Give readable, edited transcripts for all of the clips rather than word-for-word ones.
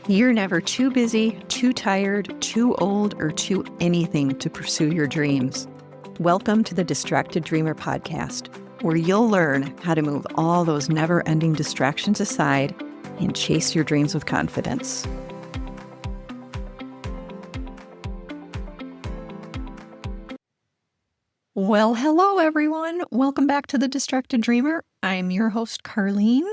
You're never too busy, too tired, too old, or too anything to pursue your dreams. Welcome to the Distracted Dreamer podcast, where you'll learn how to move all those never-ending distractions aside and chase your dreams with confidence. Well, hello, everyone. Welcome back to the Distracted Dreamer. I'm your host, Carlene.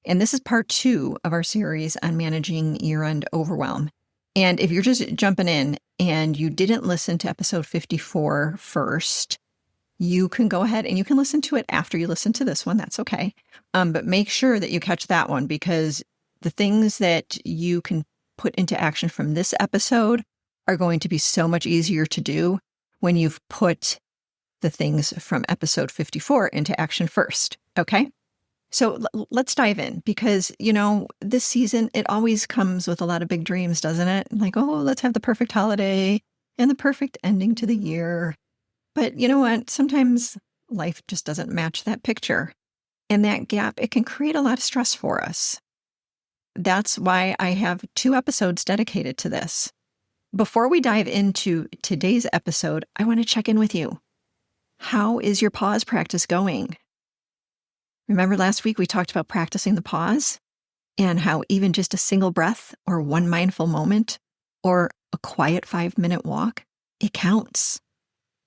And this is part 2 of our series on managing year-end overwhelm. And if you're just jumping in and you didn't listen to episode 54 first, you can go ahead and you can listen to it after you listen to this one. That's okay. But make sure that you catch that one, because the things that you can put into action from this episode are going to be so much easier to do when you've put the things from episode 54 into action first. Okay? So let's dive in, because, this season, it always comes with a lot of big dreams, doesn't it? Like, oh, let's have the perfect holiday and the perfect ending to the year. But you know what? Sometimes life just doesn't match that picture. And that gap, it can create a lot of stress for us. That's why I have 2 episodes dedicated to this. Before we dive into today's episode, I want to check in with you. How is your pause practice going? Remember last week we talked about practicing the pause and how even just a single breath or one mindful moment or a quiet 5-minute walk, it counts.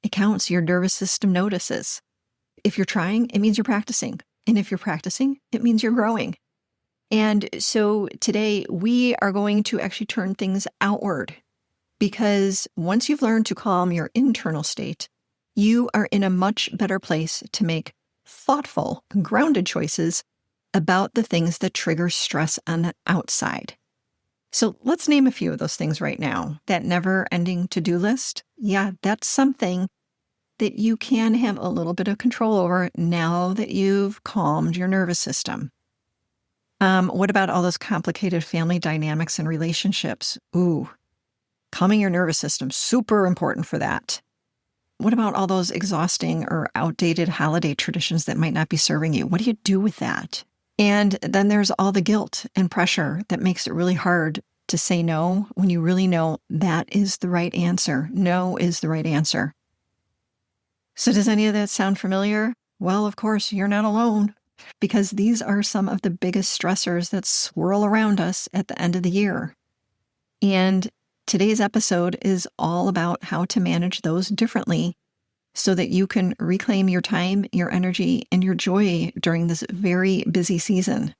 It counts. Your nervous system notices. If you're trying, it means you're practicing. And if you're practicing, it means you're growing. And so today we are going to actually turn things outward, because once you've learned to calm your internal state, you are in a much better place to make thoughtful, grounded choices about the things that trigger stress on the outside. So let's name a few of those things right now. That never-ending to-do list, yeah, that's something that you can have a little bit of control over now that you've calmed your nervous system. What about all those complicated family dynamics and relationships? Ooh, calming your nervous system, super important for that. What about all those exhausting or outdated holiday traditions that might not be serving you? What do you do with that? And then there's all the guilt and pressure that makes it really hard to say no when you really know that is the right answer. No is the right answer. So does any of that sound familiar? Well, of course, you're not alone, because these are some of the biggest stressors that swirl around us at the end of the year. And today's episode is all about how to manage those differently so that you can reclaim your time, your energy, and your joy during this very busy season.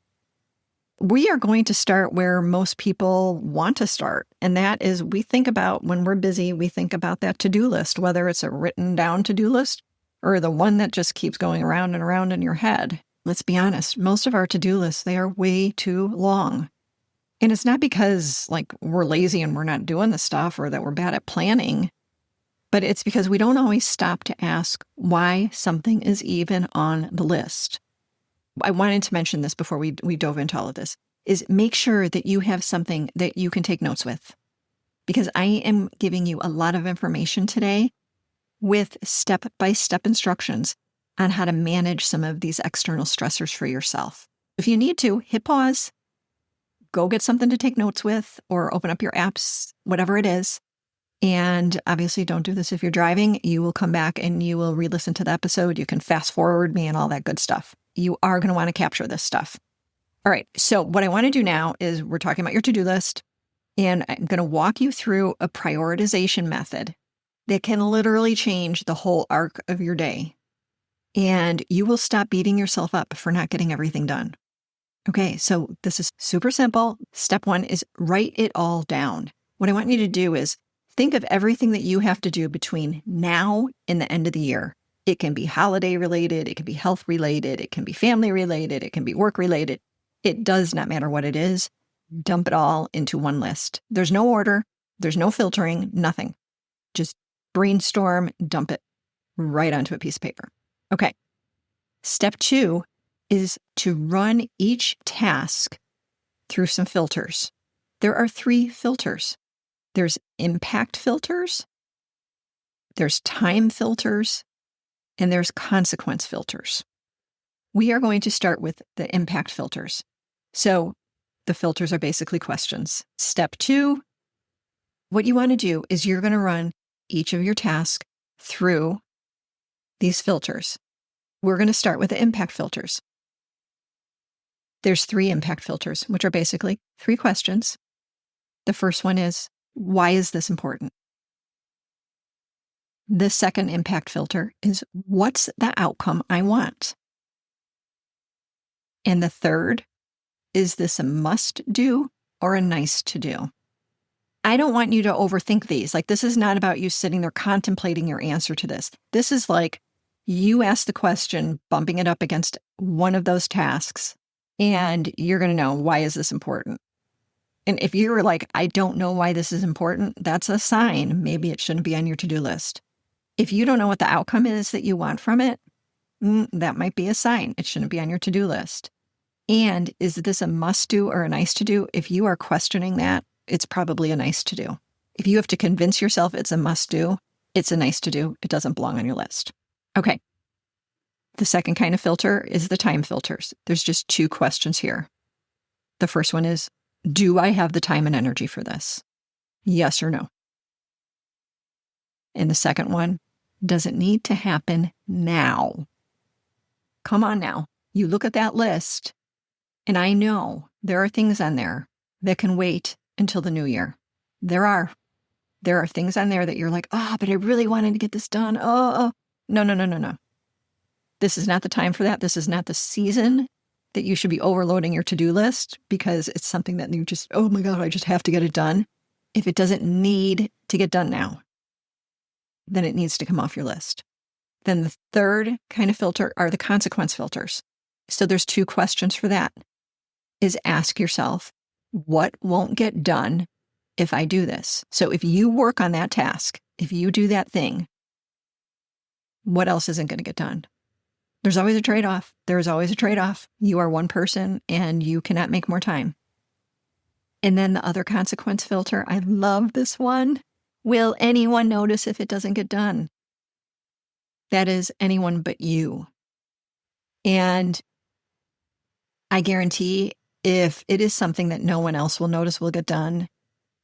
We are going to start where most people want to start, and that is we think about, when we're busy, we think about that to-do list, whether it's a written down to-do list or the one that just keeps going around and around in your head. Let's be honest, most of our to-do lists, they are way too long. And it's not because we're lazy and we're not doing the stuff or that we're bad at planning, but it's because we don't always stop to ask why something is even on the list. I wanted to mention this before we dove into all of this, is make sure that you have something that you can take notes with, because I am giving you a lot of information today with step-by-step instructions on how to manage some of these external stressors for yourself. If you need to, hit pause. Go get something to take notes with, or open up your apps, whatever it is. And obviously don't do this if you're driving. You will come back and you will re-listen to the episode. You can fast forward me and all that good stuff. You are going to want to capture this stuff. All right. So what I want to do now is we're talking about your to-do list, and I'm going to walk you through a prioritization method that can literally change the whole arc of your day. And you will stop beating yourself up for not getting everything done. Okay, so this is super simple. Step 1 is write it all down. What I want you to do is think of everything that you have to do between now and the end of the year. It can be holiday related, it can be health related, it can be family related, it can be work related. It does not matter what it is. Dump it all into one list. There's no order, there's no filtering, nothing. Just brainstorm, dump it right onto a piece of paper. Okay. Step 2 is to run each task through some filters. There are 3 filters. There's impact filters, there's time filters, and there's consequence filters. We are going to start with the impact filters. So The filters are basically questions. Step 2, what you want to do is you're going to run each of your tasks through these filters. We're going to start with the impact filters. There's 3 impact filters, which are basically 3 questions. The first one is, why is this important? The second impact filter is, what's the outcome I want? And the third, is this a must do or a nice to do? I don't want you to overthink these. Like, this is not about you sitting there contemplating your answer to this. This is like you ask the question, bumping it up against one of those tasks, and you're going to know, why is this important? And if you're like, I don't know why this is important, that's a sign. Maybe it shouldn't be on your to-do list. If you don't know what the outcome is that you want from it, that might be a sign. It shouldn't be on your to-do list. And is this a must do or a nice to do? If you are questioning that, it's probably a nice to do. If you have to convince yourself it's a must do, it's a nice to do. It doesn't belong on your list. Okay. The second kind of filter is the time filters. There's just 2 questions here. The first one is, do I have the time and energy for this? Yes or no? And the second one, does it need to happen now? Come on now. You look at that list, and I know there are things on there that can wait until the new year. There are things on there that you're like, but I really wanted to get this done. No. This is not the time for that. This is not the season that you should be overloading your to-do list because it's something that you just, oh my God, I just have to get it done. If it doesn't need to get done now, then it needs to come off your list. Then the third kind of filter are the consequence filters. So there's 2 questions for that. Is ask yourself, what won't get done if I do this? So if you work on that task, if you do that thing, what else isn't going to get done? There's always a trade-off. There's always a trade-off. You are one person and you cannot make more time. And then the other consequence filter, I love this one. Will anyone notice if it doesn't get done? That is anyone but you. And I guarantee if it is something that no one else will notice will get done,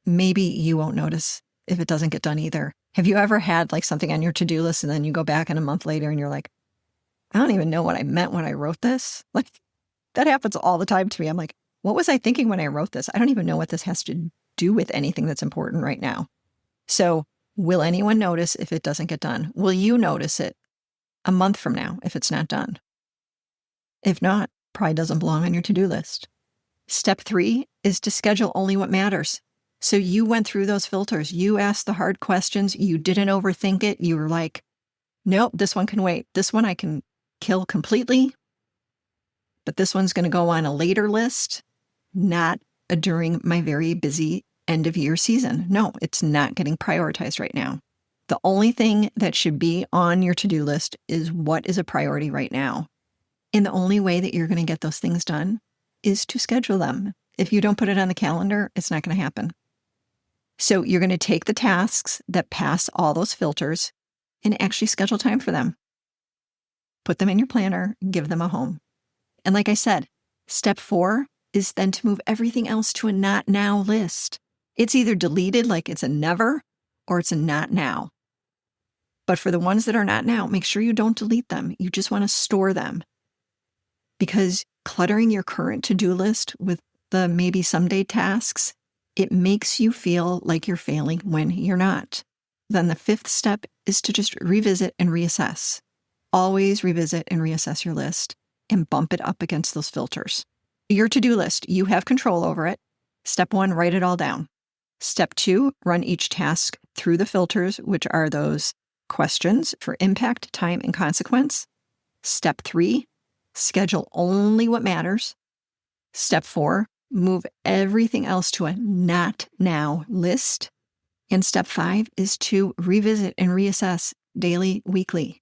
maybe you won't notice if it doesn't get done either. Have you ever had like something on your to-do list and then you go back and a month later and you're like, I don't even know what I meant when I wrote this? Like, that happens all the time to me. I'm like, what was I thinking when I wrote this? I don't even know what this has to do with anything that's important right now. So will anyone notice if it doesn't get done? Will you notice it a month from now if it's not done? If not, probably doesn't belong on your to-do list. Step 3 is to schedule only what matters. So you went through those filters. You asked the hard questions. You didn't overthink it. You were like, nope, this one can wait. This one I can kill completely. But this one's going to go on a later list, not during my very busy end of year season. No, it's not getting prioritized right now. The only thing that should be on your to-do list is what is a priority right now. And the only way that you're going to get those things done is to schedule them. If you don't put it on the calendar, it's not going to happen. So you're going to take the tasks that pass all those filters and actually schedule time for them. Put them in your planner, give them a home. And like I said, step 4 is then to move everything else to a not now list. It's either deleted, like it's a never, or it's a not now. But for the ones that are not now, make sure you don't delete them. You just want to store them. Because cluttering your current to-do list with the maybe someday tasks, it makes you feel like you're failing when you're not. Then the 5th step is to just revisit and reassess. Always revisit and reassess your list and bump it up against those filters. Your to-do list, you have control over it. Step 1, write it all down. Step 2, run each task through the filters, which are those questions for impact, time, and consequence. Step 3, schedule only what matters. Step 4, move everything else to a not now list. And step 5 is to revisit and reassess daily, weekly.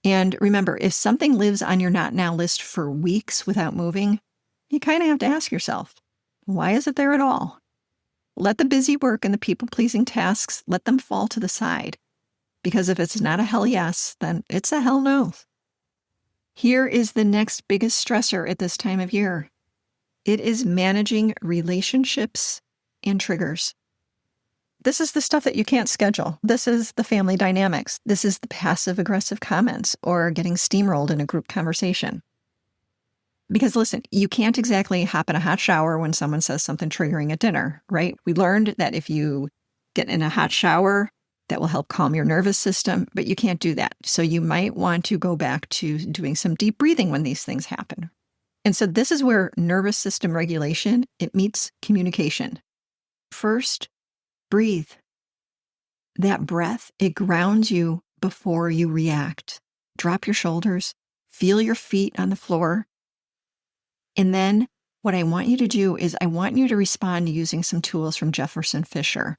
And remember, if something lives on your not now list for weeks without moving, you kind of have to ask yourself, why is it there at all? Let the busy work and the people-pleasing tasks, let them fall to the side. Because if it's not a hell yes, then it's a hell no. Here is the next biggest stressor at this time of year. It is managing relationships and triggers. This is the stuff that you can't schedule. This is the family dynamics. This is the passive-aggressive comments or getting steamrolled in a group conversation. Because listen, you can't exactly hop in a hot shower when someone says something triggering at dinner, right? We learned that if you get in a hot shower, that will help calm your nervous system, but you can't do that. So you might want to go back to doing some deep breathing when these things happen. And so this is where nervous system regulation, it meets communication. First, breathe. That breath, it grounds you before you react. Drop your shoulders, feel your feet on the floor. And then what I want you to do is I want you to respond using some tools from Jefferson Fisher.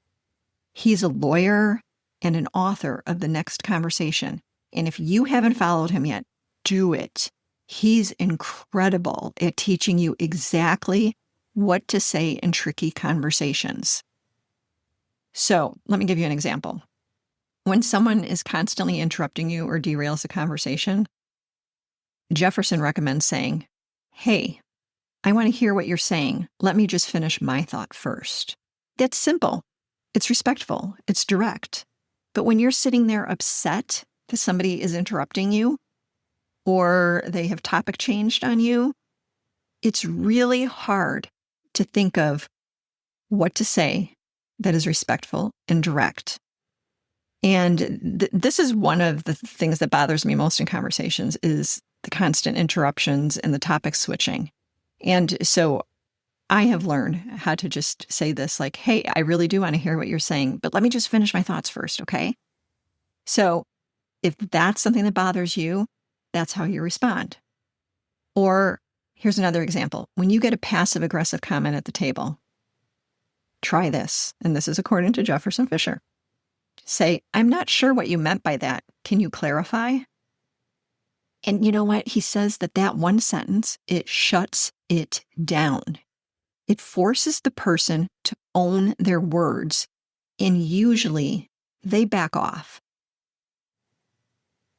He's a lawyer and an author of The Next Conversation. And if you haven't followed him yet, do it. He's incredible at teaching you exactly what to say in tricky conversations. So let me give you an example. When someone is constantly interrupting you or derails a conversation, Jefferson recommends saying, "Hey, I want to hear what you're saying. Let me just finish my thought first." That's simple. It's respectful. It's direct. But when you're sitting there upset that somebody is interrupting you or they have topic changed on you, it's really hard to think of what to say that is respectful and direct. And this is one of the things that bothers me most in conversations is the constant interruptions and the topic switching. And so I have learned how to just say this like, "Hey, I really do want to hear what you're saying, but let me just finish my thoughts first, okay?" So if that's something that bothers you, that's how you respond. Or here's another example. When you get a passive-aggressive comment at the table, try this. And this is according to Jefferson Fisher. Say, "I'm not sure what you meant by that. Can you clarify?" And you know what? He says that one sentence, it shuts it down. It forces the person to own their words, and usually they back off.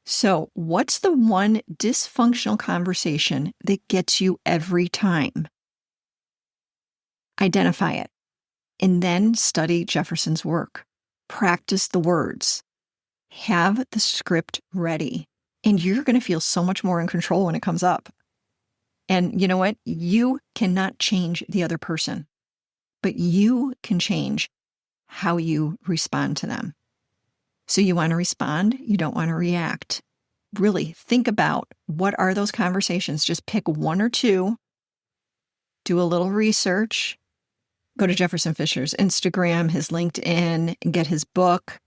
So, what's the one dysfunctional conversation that gets you every time? Identify it, and then study Jefferson's work. Practice the words. Have the script ready, and you're going to feel so much more in control when it comes up. And you know what? You cannot change the other person, but you can change how you respond to them. So you want to respond, you don't want to react. Really think about what are those conversations. Just pick one or two, do a little research, go to Jefferson Fisher's Instagram, his LinkedIn, get his book.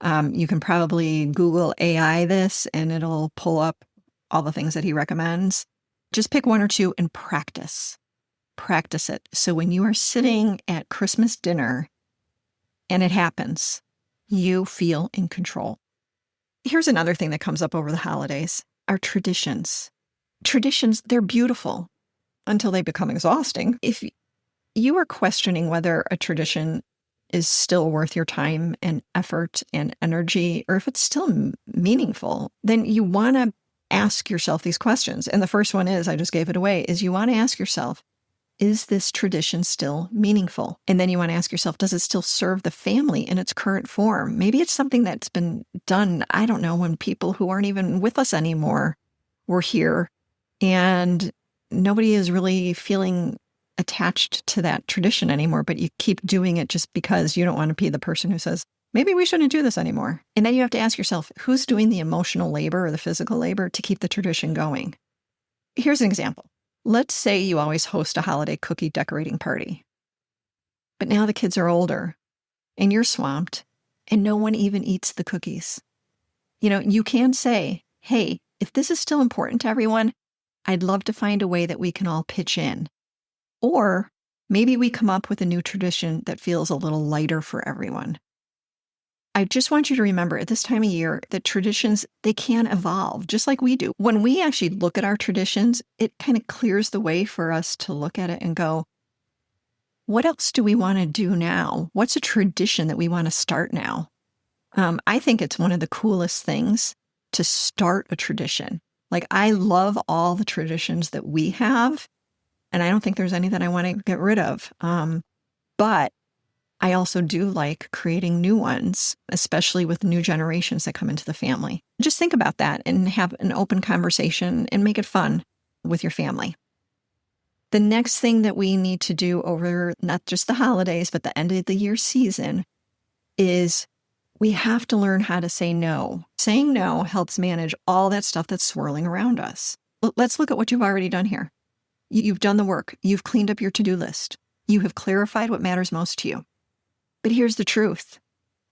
You can probably Google AI this and it'll pull up all the things that he recommends. Just pick one or two and practice. Practice it. So when you are sitting at Christmas dinner and it happens, you feel in control. Here's another thing that comes up over the holidays, our traditions. Traditions, they're beautiful until they become exhausting. If you are questioning whether a tradition is still worth your time and effort and energy, or if it's still meaningful, then you want to ask yourself these questions. And the first one is, I just gave it away, is you want to ask yourself, is this tradition still meaningful? And then you want to ask yourself, does it still serve the family in its current form? Maybe it's something that's been done, I don't know, when people who aren't even with us anymore were here, and nobody is really feeling attached to that tradition anymore, but you keep doing it just because you don't want to be the person who says, maybe we shouldn't do this anymore. And then you have to ask yourself, who's doing the emotional labor or the physical labor to keep the tradition going? Here's an example. Let's say you always host a holiday cookie decorating party, but now the kids are older and you're swamped and no one even eats the cookies. You can say, hey, if this is still important to everyone, I'd love to find a way that we can all pitch in. Or maybe we come up with a new tradition that feels a little lighter for everyone. I just want you to remember at this time of year that traditions, they can evolve just like we do. When we actually look at our traditions, it kind of clears the way for us to look at it and go, what else do we want to do now? What's a tradition that we want to start now? I think it's one of the coolest things to start a tradition. Like, I love all the traditions that we have. And I don't think there's any that I want to get rid of. But I also do like creating new ones, especially with new generations that come into the family. Just think about that and have an open conversation and make it fun with your family. The next thing that we need to do over not just the holidays, but the end of the year season is we have to learn how to say no. Saying no helps manage all that stuff that's swirling around us. Let's look at what you've already done here. You've done the work. You've cleaned up your to-do list. You have clarified what matters most to you. But here's the truth.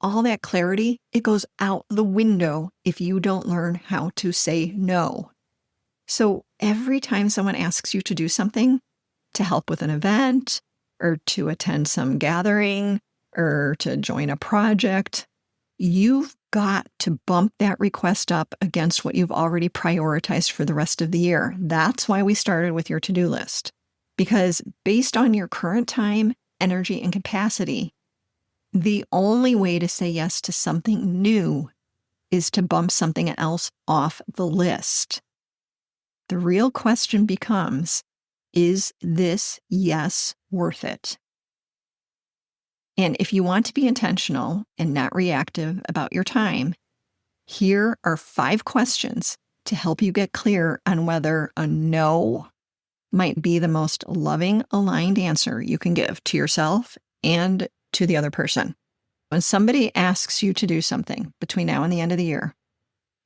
All that clarity, it goes out the window if you don't learn how to say no. So every time someone asks you to do something, to help with an event, or to attend some gathering, or to join a project, you've got to bump that request up against what you've already prioritized for the rest of the year. That's why we started with your to-do list. Because based on your current time, energy, and capacity, the only way to say yes to something new is to bump something else off the list. The real question becomes, is this yes worth it? And if you want to be intentional and not reactive about your time, here are 5 questions to help you get clear on whether a no might be the most loving, aligned answer you can give to yourself and to the other person. When somebody asks you to do something between now and the end of the year,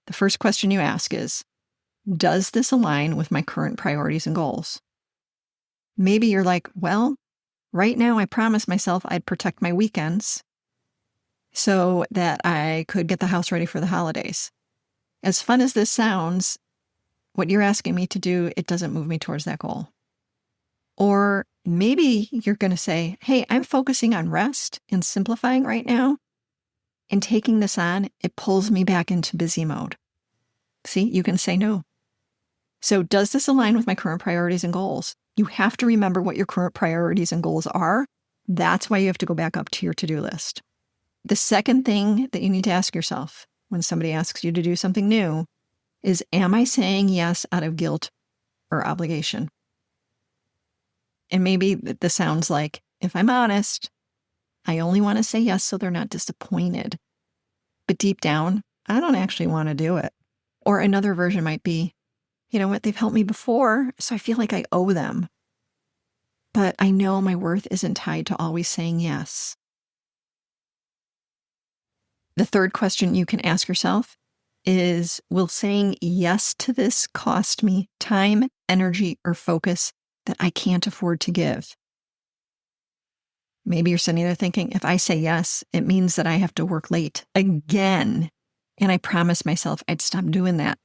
the first question you ask is, does this align with my current priorities and goals? Maybe you're like, well, right now I promised myself I'd protect my weekends so that I could get the house ready for the holidays. As fun as this sounds, what you're asking me to do, it doesn't move me towards that goal. Or maybe you're going to say, hey, I'm focusing on rest and simplifying right now, and taking this on, it pulls me back into busy mode. See, you can say no. So does this align with my current priorities and goals? You have to remember what your current priorities and goals are. That's why you have to go back up to your to-do list. The second thing that you need to ask yourself when somebody asks you to do something new is, am I saying yes out of guilt or obligation? And maybe this sounds like, if I'm honest, I only want to say yes so they're not disappointed. But deep down, I don't actually want to do it. Or another version might be, you know what, they've helped me before, so I feel like I owe them. But I know my worth isn't tied to always saying yes. The third question you can ask yourself is, will saying yes to this cost me time, energy, or focus that I can't afford to give? Maybe you're sitting there thinking, if I say yes, it means that I have to work late again. And I promised myself I'd stop doing that.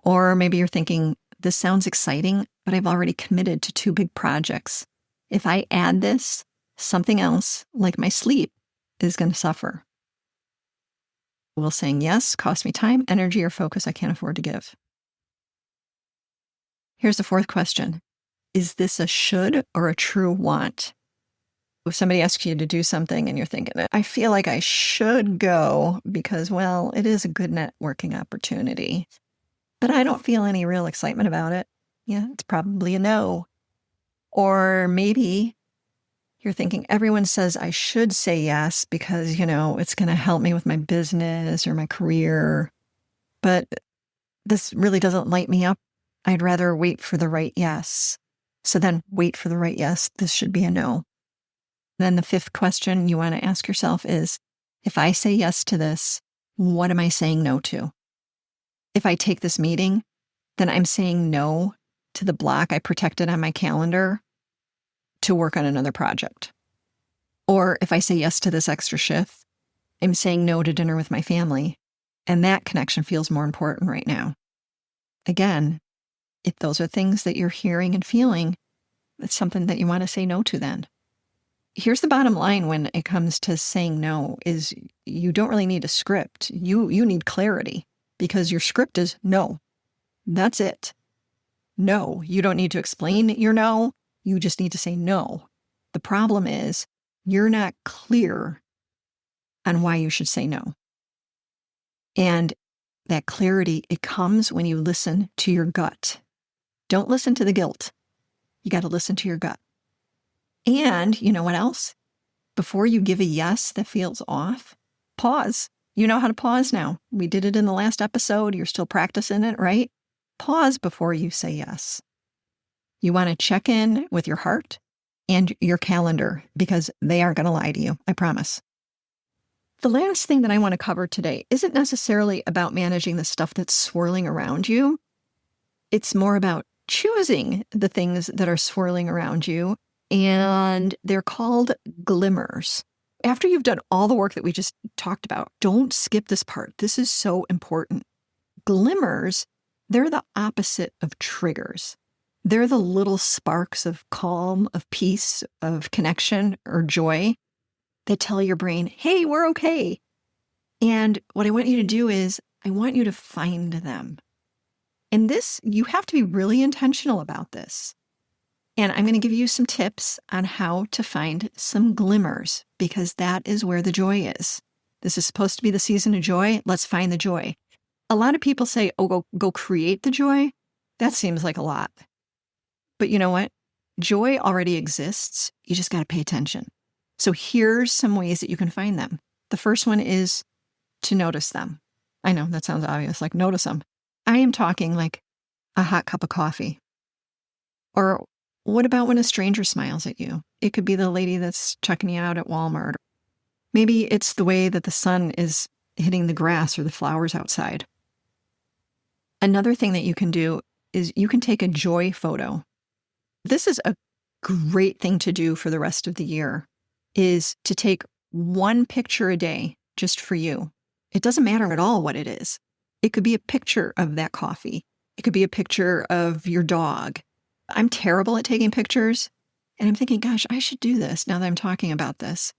Or maybe you're thinking, this sounds exciting, but I've already committed to 2 big projects. If I add this, something else, like my sleep, is going to suffer. Will saying yes cost me time, energy, or focus I can't afford to give? Here's the fourth question. Is this a should or a true want? If somebody asks you to do something and you're thinking, I feel like I should go because, well, it is a good networking opportunity, but I don't feel any real excitement about it. Yeah, it's probably a no. Or maybe you're thinking, everyone says I should say yes because, it's going to help me with my business or my career, but this really doesn't light me up. I'd rather wait for the right yes. So then wait for the right yes. This should be a no. Then the fifth question you want to ask yourself is, if I say yes to this, what am I saying no to? If I take this meeting, then I'm saying no to the block I protected on my calendar to work on another project. Or if I say yes to this extra shift, I'm saying no to dinner with my family, and that connection feels more important right now. Again, if those are things that you're hearing and feeling, it's something that you want to say no to then. Here's the bottom line when it comes to saying no is you don't really need a script. You need clarity, because your script is no. That's it. No. You don't need to explain your no. You just need to say no. The problem is you're not clear on why you should say no. And that clarity, it comes when you listen to your gut. Don't listen to the guilt. You got to listen to your gut. And you know what else? Before you give a yes that feels off, pause. You know how to pause now. We did it in the last episode. You're still practicing it, right? Pause before you say yes. You want to check in with your heart and your calendar because they aren't going to lie to you, I promise. The last thing that I want to cover today isn't necessarily about managing the stuff that's swirling around you. It's more about choosing the things that are swirling around you, and they're called glimmers. After you've done all the work that we just talked about, don't skip this part. This is so important. Glimmers, they're the opposite of triggers. They're the little sparks of calm, of peace, of connection or joy that tell your brain, hey, we're okay. And what I want you to do is I want you to find them. And this, you have to be really intentional about this. And I'm going to give you some tips on how to find some glimmers because that is where the joy is. This is supposed to be the season of joy. Let's find the joy. A lot of people say, oh, go create the joy. That seems like a lot. But you know what? Joy already exists. You just got to pay attention. So here's some ways that you can find them. The first one is to notice them. I know that sounds obvious, like notice them. I am talking like a hot cup of coffee. Or what about when a stranger smiles at you? It could be the lady that's checking you out at Walmart. Maybe it's the way that the sun is hitting the grass or the flowers outside. Another thing that you can do is you can take a joy photo. This is a great thing to do for the rest of the year, is to take one picture a day just for you. It doesn't matter at all what it is. It could be a picture of that coffee. It could be a picture of your dog. I'm terrible at taking pictures, and I'm thinking, gosh, I should do this now that I'm talking about this.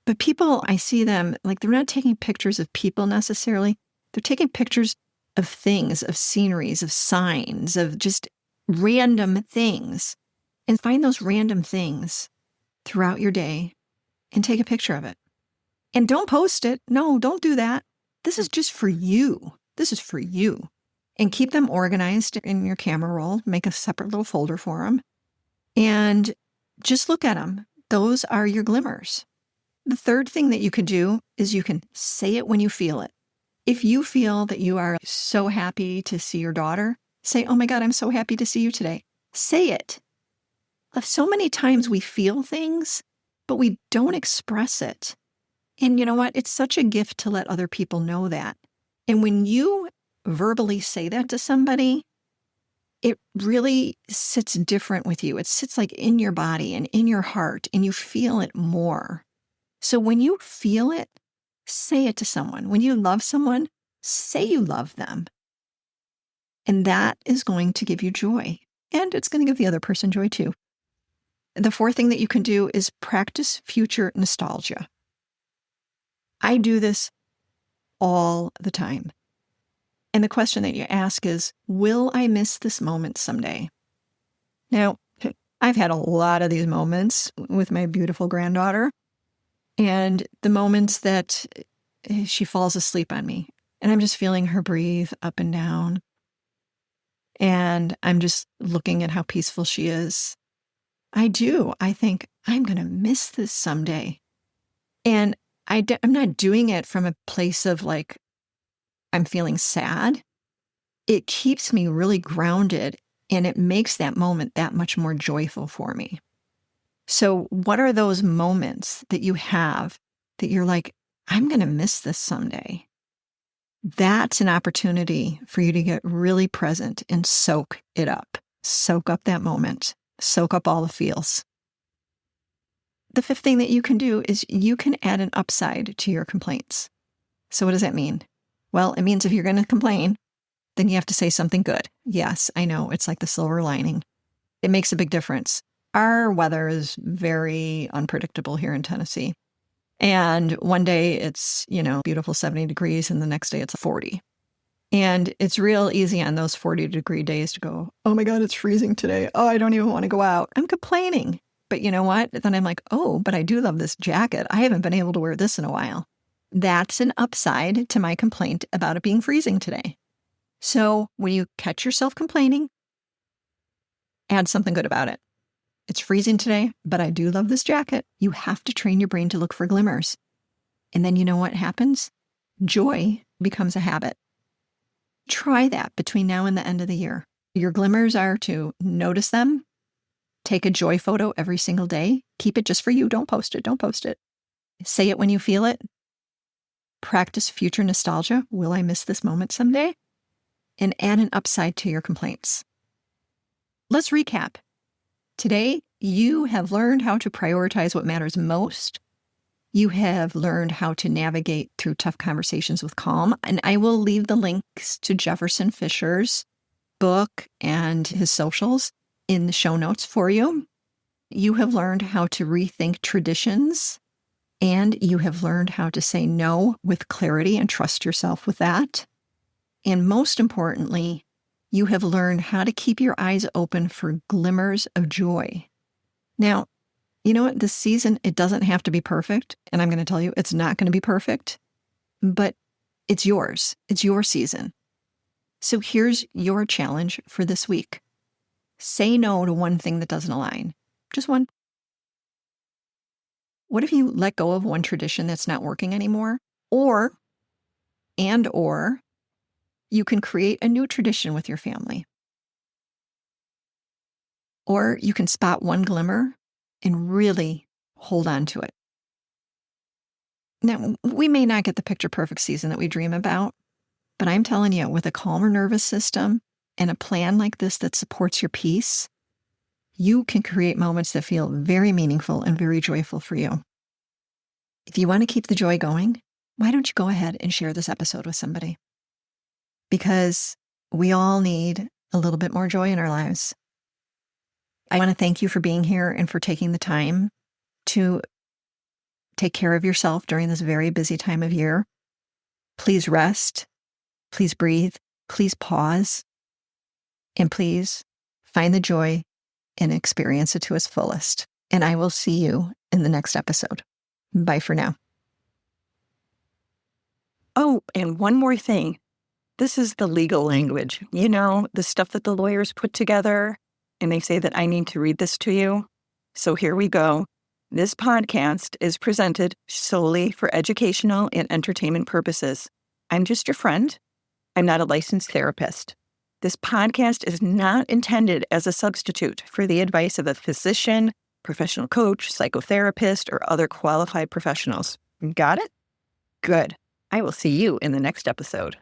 But people, I see them, like they're not taking pictures of people necessarily. They're taking pictures of things, of sceneries, of signs, of just random things. And find those random things throughout your day and take a picture of it. And don't post it. No, don't do that. This is just for you. This is for you. And keep them organized in your camera roll. Make a separate little folder for them. And just look at them. Those are your glimmers. The third thing that you can do is you can say it when you feel it. If you feel that you are so happy to see your daughter, say, oh my God, I'm so happy to see you today. Say it. So many times we feel things, but we don't express it. And you know what? It's such a gift to let other people know that. And when you verbally say that to somebody, it really sits different with you. It sits like in your body and in your heart, and you feel it more. So when you feel it, say it to someone. When you love someone, say you love them. And that is going to give you joy. And it's going to give the other person joy too. The fourth thing that you can do is practice future nostalgia. I do this all the time. And the question that you ask is, will I miss this moment someday? Now, I've had a lot of these moments with my beautiful granddaughter, and the moments that she falls asleep on me, and I'm just feeling her breathe up and down, and I'm just looking at how peaceful she is. I think I'm going to miss this someday. And I'm not doing it from a place of like, I'm feeling sad. It keeps me really grounded, and it makes that moment that much more joyful for me. So what are those moments that you have that you're like, I'm going to miss this someday? That's an opportunity for you to get really present and soak it up. Soak up that moment. Soak up all the feels. The fifth thing that you can do is you can add an upside to your complaints. So what does that mean? Well, it means if you're going to complain, then you have to say something good. Yes, I know, it's like the silver lining. It makes a big difference. Our weather is very unpredictable here in Tennessee. And one day it's, beautiful 70 degrees, and the next day it's 40. And it's real easy on those 40-degree days to go, oh my God, it's freezing today. Oh, I don't even want to go out. I'm complaining. But you know what? Then I'm like, oh, but I do love this jacket. I haven't been able to wear this in a while. That's an upside to my complaint about it being freezing today. So when you catch yourself complaining, add something good about it. It's freezing today, but I do love this jacket. You have to train your brain to look for glimmers. And then you know what happens? Joy becomes a habit. Try that between now and the end of the year. Your glimmers are to notice them, take a joy photo every single day. Keep it just for you. Don't post it. Don't post it. Say it when you feel it. Practice future nostalgia. Will I miss this moment someday? And add an upside to your complaints. Let's recap. Today, you have learned how to prioritize what matters most. You have learned how to navigate through tough conversations with calm. And I will leave the links to Jefferson Fisher's book and his socials in the show notes for you. You have learned how to rethink traditions, and you have learned how to say no with clarity and trust yourself with that. And most importantly, you have learned how to keep your eyes open for glimmers of joy. Now, you know what? This season, it doesn't have to be perfect. And I'm going to tell you, it's not going to be perfect, but it's yours. It's your season. So here's your challenge for this week. Say no to one thing that doesn't align. Just one. What if you let go of one tradition that's not working anymore? Or you can create a new tradition with your family. Or you can spot one glimmer and really hold on to it. Now, we may not get the picture-perfect season that we dream about, but I'm telling you, with a calmer nervous system and a plan like this that supports your peace, you can create moments that feel very meaningful and very joyful for you. If you want to keep the joy going, why don't you go ahead and share this episode with somebody? Because we all need a little bit more joy in our lives. I want to thank you for being here and for taking the time to take care of yourself during this very busy time of year. Please rest. Please breathe. Please pause. And please find the joy and experience it to its fullest. And I will see you in the next episode. Bye for now. Oh, and one more thing. This is the legal language. You know, the stuff that the lawyers put together, and they say that I need to read this to you. So here we go. This podcast is presented solely for educational and entertainment purposes. I'm just your friend. I'm not a licensed therapist. This podcast is not intended as a substitute for the advice of a physician, professional coach, psychotherapist, or other qualified professionals. Got it? Good. I will see you in the next episode.